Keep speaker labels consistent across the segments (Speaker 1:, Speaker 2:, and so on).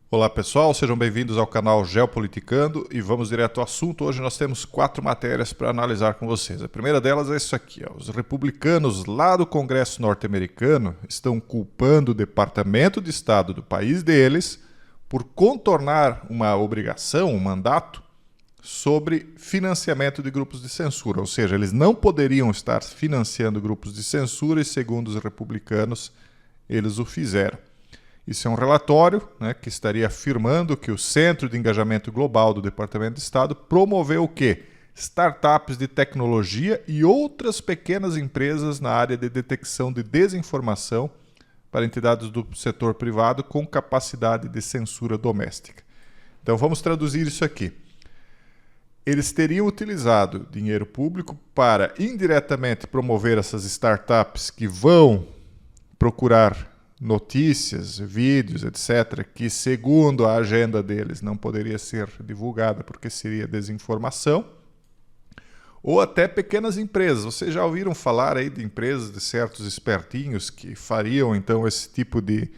Speaker 1: Olá pessoal, sejam bem-vindos ao canal Geopoliticando e vamos direto ao assunto. Hoje nós temos 4 matérias para analisar com vocês. A primeira delas é isso aqui, ó. Os republicanos lá do Congresso norte-americano estão culpando o Departamento de Estado do país deles por contornar uma obrigação, um mandato, sobre financiamento de grupos de censura. Ou seja, eles não poderiam estar financiando grupos de censura e, segundo os republicanos, eles o fizeram. Isso é um relatório, né, que estaria afirmando que o Centro de Engajamento Global do Departamento de Estado promoveu o quê? Startups de tecnologia e outras pequenas empresas na área de detecção de desinformação para entidades do setor privado com capacidade de censura doméstica. Então vamos traduzir isso aqui. Eles teriam utilizado dinheiro público para indiretamente promover essas startups que vão procurar notícias, vídeos, etc., que segundo a agenda deles não poderia ser divulgada porque seria desinformação, ou até pequenas empresas. Vocês já ouviram falar aí de empresas, de certos espertinhos que fariam então esse tipo de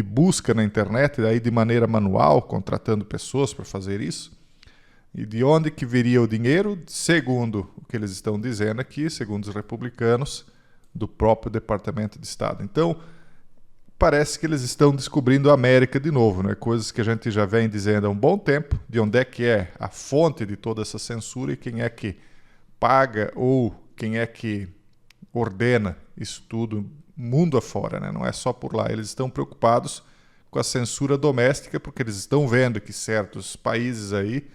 Speaker 1: busca na internet, daí de maneira manual, contratando pessoas para fazer isso? E de onde que viria o dinheiro? Segundo o que eles estão dizendo aqui, segundo os republicanos, do próprio Departamento de Estado. Então, parece que eles estão descobrindo a América de novo, né? Coisas que a gente já vem dizendo há um bom tempo, de onde é que é a fonte de toda essa censura e quem é que paga ou quem é que ordena isso tudo mundo afora, né? Não é só por lá. Eles estão preocupados com a censura doméstica porque eles estão vendo que certos países aí,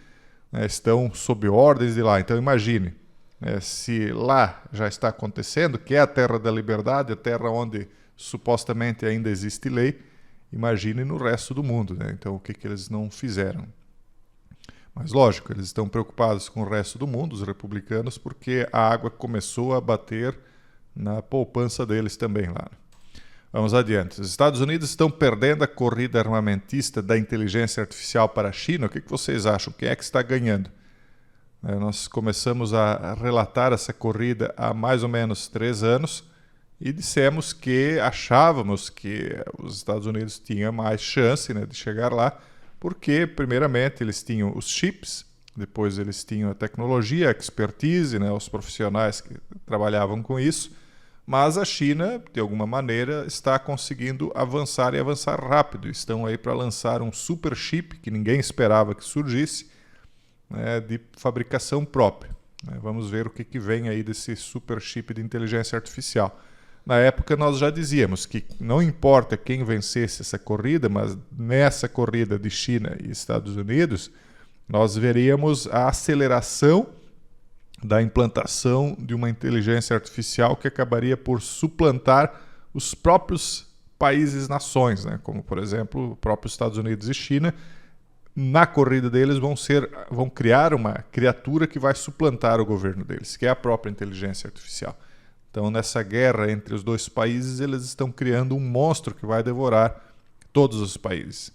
Speaker 1: né, estão sob ordens de lá. Então imagine, né, se lá já está acontecendo, que é a terra da liberdade, a terra onde supostamente ainda existe lei, imagine no resto do mundo, né? Então o que eles não fizeram? Mas lógico, eles estão preocupados com o resto do mundo, os republicanos, porque a água começou a bater na poupança deles também lá. Vamos adiante. Os Estados Unidos estão perdendo a corrida armamentista da inteligência artificial para a China. O que vocês acham? Quem é que está ganhando? Nós começamos a relatar essa corrida há mais ou menos 3 anos, e dissemos que achávamos que os Estados Unidos tinham mais chance, né, de chegar lá, porque, primeiramente, eles tinham os chips, depois eles tinham a tecnologia, a expertise, né, os profissionais que trabalhavam com isso, mas a China, de alguma maneira, está conseguindo avançar e avançar rápido. Estão aí para lançar um super chip que ninguém esperava que surgisse, né, de fabricação própria. Vamos ver o que vem aí desse super chip de inteligência artificial. Na época nós já dizíamos que não importa quem vencesse essa corrida, mas nessa corrida de China e Estados Unidos, nós veríamos a aceleração da implantação de uma inteligência artificial que acabaria por suplantar os próprios países-nações, né? Como, por exemplo, o próprio Estados Unidos e China. Na corrida deles vão criar uma criatura que vai suplantar o governo deles, que é a própria inteligência artificial. Então, nessa guerra entre os dois países, eles estão criando um monstro que vai devorar todos os países.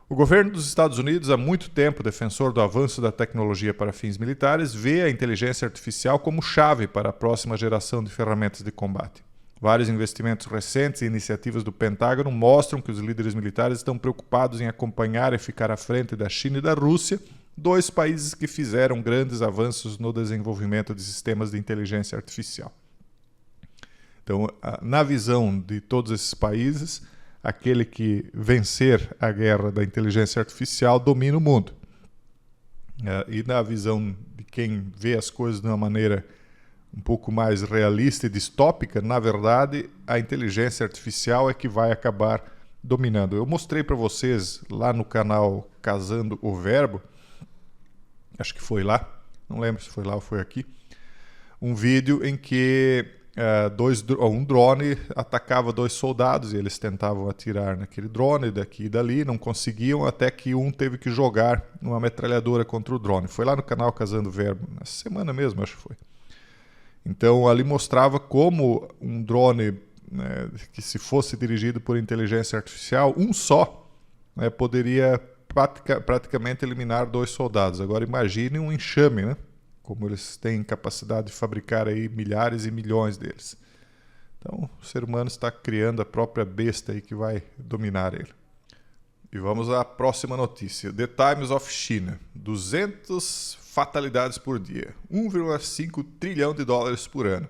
Speaker 1: O governo dos Estados Unidos, há muito tempo defensor do avanço da tecnologia para fins militares, vê a inteligência artificial como chave para a próxima geração de ferramentas de combate. Vários investimentos recentes e iniciativas do Pentágono mostram que os líderes militares estão preocupados em acompanhar e ficar à frente da China e da Rússia, 2 países que fizeram grandes avanços no desenvolvimento de sistemas de inteligência artificial. Então, na visão de todos esses países, aquele que vencer a guerra da inteligência artificial domina o mundo. E na visão de quem vê as coisas de uma maneira um pouco mais realista e distópica, na verdade, a inteligência artificial é que vai acabar dominando. Eu mostrei para vocês lá no canal Casando o Verbo, acho que foi lá, não lembro se foi lá ou foi aqui, um vídeo em que um drone atacava 2 soldados e eles tentavam atirar naquele drone daqui e dali, não conseguiam, até que um teve que jogar uma metralhadora contra o drone. Foi lá no canal Casando o Verbo, nessa semana mesmo, acho que foi. Então ali mostrava como um drone, né, que se fosse dirigido por inteligência artificial, um só, né, poderia praticamente eliminar 2 soldados. Agora imagine um enxame, né? Como eles têm capacidade de fabricar aí milhares e milhões deles. Então o ser humano está criando a própria besta aí que vai dominar ele. E vamos à próxima notícia. The Times of China. 200 fatalidades por dia. 1,5 trilhão de dólares por ano.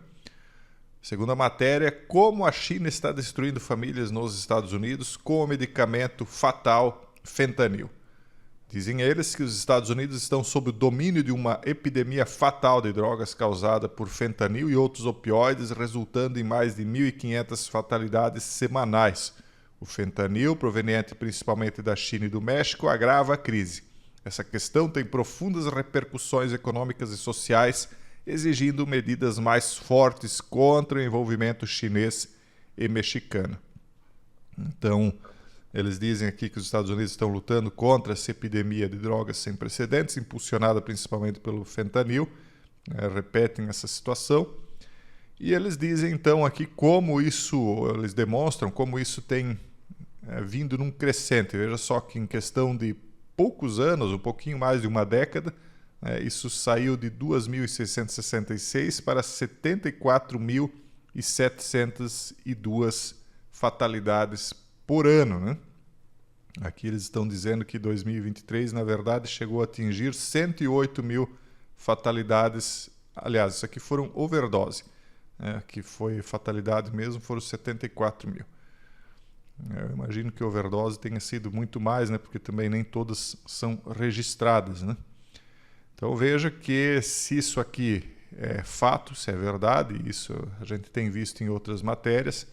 Speaker 1: Segundo a matéria, como a China está destruindo famílias nos Estados Unidos com o medicamento fatal fentanil. Dizem eles que os Estados Unidos estão sob o domínio de uma epidemia fatal de drogas causada por fentanil e outros opioides, resultando em mais de 1.500 fatalidades semanais. O fentanil, proveniente principalmente da China e do México, agrava a crise. Essa questão tem profundas repercussões econômicas e sociais, exigindo medidas mais fortes contra o envolvimento chinês e mexicano. Então, eles dizem aqui que os Estados Unidos estão lutando contra essa epidemia de drogas sem precedentes, impulsionada principalmente pelo fentanil, repetem essa situação. E eles dizem então aqui como isso, eles demonstram como isso tem vindo num crescente. Veja só que em questão de poucos anos, um pouquinho mais de uma década, isso saiu de 2.666 para 74.702 fatalidades por ano, né? Aqui eles estão dizendo que 2023, na verdade, chegou a atingir 108 mil fatalidades. Aliás, isso aqui foram overdose, que foi fatalidade mesmo, foram 74 mil. Eu imagino que overdose tenha sido muito mais, né? Porque também nem todas são registradas, né? Então veja que se isso aqui é fato, se é verdade, isso a gente tem visto em outras matérias,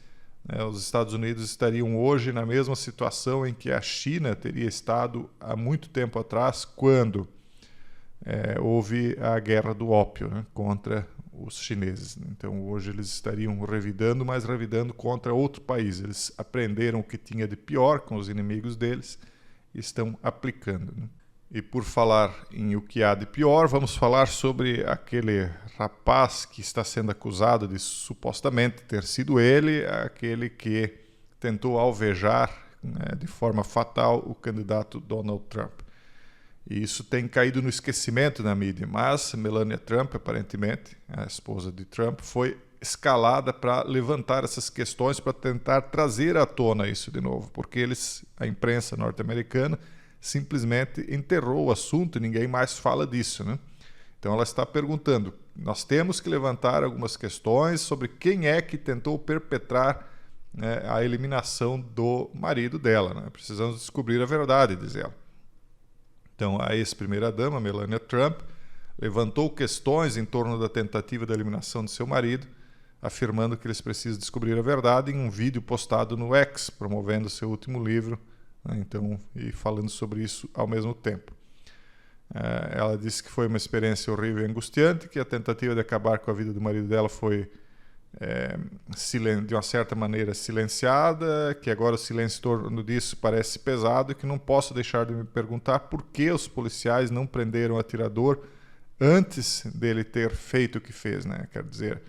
Speaker 1: os Estados Unidos estariam hoje na mesma situação em que a China teria estado há muito tempo atrás, quando houve a guerra do ópio, né, contra os chineses. Então hoje eles estariam revidando, mas revidando contra outro país. Eles aprenderam o que tinha de pior com os inimigos deles e estão aplicando, né? E por falar em o que há de pior, vamos falar sobre aquele rapaz que está sendo acusado de supostamente ter sido ele, aquele que tentou alvejar, né, de forma fatal o candidato Donald Trump. E isso tem caído no esquecimento na mídia, mas Melania Trump, aparentemente, a esposa de Trump, foi escalada para levantar essas questões, para tentar trazer à tona isso de novo, porque a imprensa norte-americana simplesmente enterrou o assunto e ninguém mais fala disso, né? Então ela está perguntando, nós temos que levantar algumas questões sobre quem é que tentou perpetrar, né, a eliminação do marido dela, né? Precisamos descobrir a verdade, diz ela. Então a ex-primeira-dama, Melania Trump, levantou questões em torno da tentativa de eliminação de seu marido, afirmando que eles precisam descobrir a verdade em um vídeo postado no X, promovendo seu último livro, então, e falando sobre isso ao mesmo tempo. Ela disse que foi uma experiência horrível e angustiante, que a tentativa de acabar com a vida do marido dela foi, de uma certa maneira, silenciada, que agora o silêncio em torno disso parece pesado e que não posso deixar de me perguntar por que os policiais não prenderam o atirador antes dele ter feito o que fez, né? Quer dizer,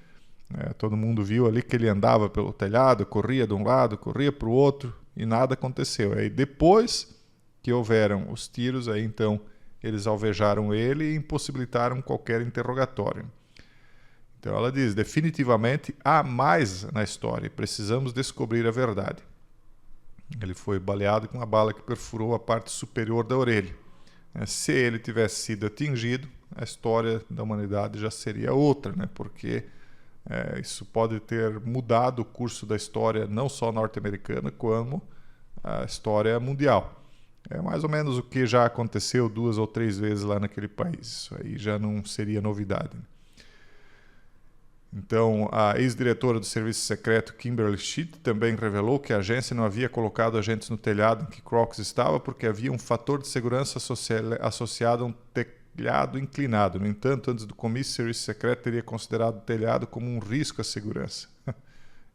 Speaker 1: todo mundo viu ali que ele andava pelo telhado, corria de um lado, corria para o outro, e nada aconteceu. Aí depois que houveram os tiros, aí então eles alvejaram ele e impossibilitaram qualquer interrogatório. Então ela diz, definitivamente há mais na história, precisamos descobrir a verdade. Ele foi baleado com uma bala que perfurou a parte superior da orelha. Se ele tivesse sido atingido, a história da humanidade já seria outra, né? Porque isso pode ter mudado o curso da história, não só norte-americana, como a história mundial. É mais ou menos o que já aconteceu 2 ou 3 vezes lá naquele país. Isso aí já não seria novidade. Então, a ex-diretora do Serviço Secreto, Kimberly Schitt, também revelou que a agência não havia colocado agentes no telhado em que Crooks estava porque havia um fator de segurança associado a um telhado inclinado. No entanto, antes do comício, o Serviço Secreto teria considerado o telhado como um risco à segurança.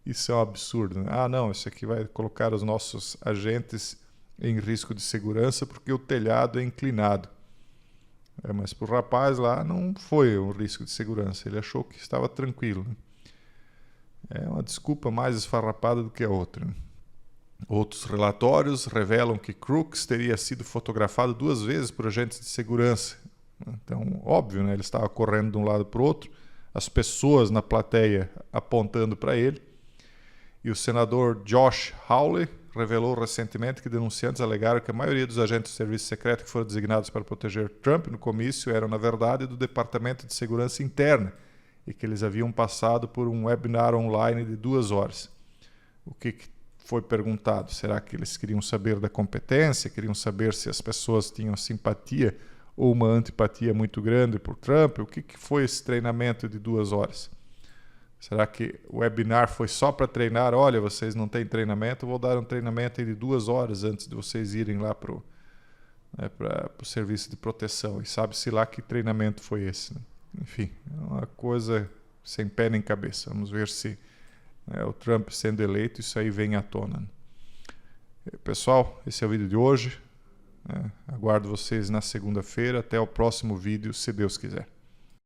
Speaker 1: Isso é um absurdo, né? Ah, não, isso aqui vai colocar os nossos agentes em risco de segurança porque o telhado é inclinado. Mas para o rapaz lá não foi um risco de segurança, ele achou que estava tranquilo, né? É uma desculpa mais esfarrapada do que a outra, né? Outros relatórios revelam que Crooks teria sido fotografado 2 vezes por agentes de segurança. Então, óbvio, né? Ele estava correndo de um lado para o outro, as pessoas na plateia apontando para ele. E o senador Josh Hawley revelou recentemente que denunciantes alegaram que a maioria dos agentes do serviço secreto que foram designados para proteger Trump no comício eram, na verdade, do Departamento de Segurança Interna e que eles haviam passado por um webinar online de 2 horas. O que foi perguntado? Será que eles queriam saber da competência? Queriam saber se as pessoas tinham simpatia ou uma antipatia muito grande por Trump? O que foi esse treinamento de 2 horas? Será que o webinar foi só para treinar? Olha, vocês não têm treinamento, eu vou dar um treinamento de 2 horas antes de vocês irem lá para o serviço de proteção. E sabe-se lá que treinamento foi esse, né? Enfim, é uma coisa sem pé nem cabeça. Vamos ver se o Trump sendo eleito, isso aí vem à tona, né? Pessoal, esse é o vídeo de hoje. Aguardo vocês na segunda-feira. Até o próximo vídeo, se Deus quiser.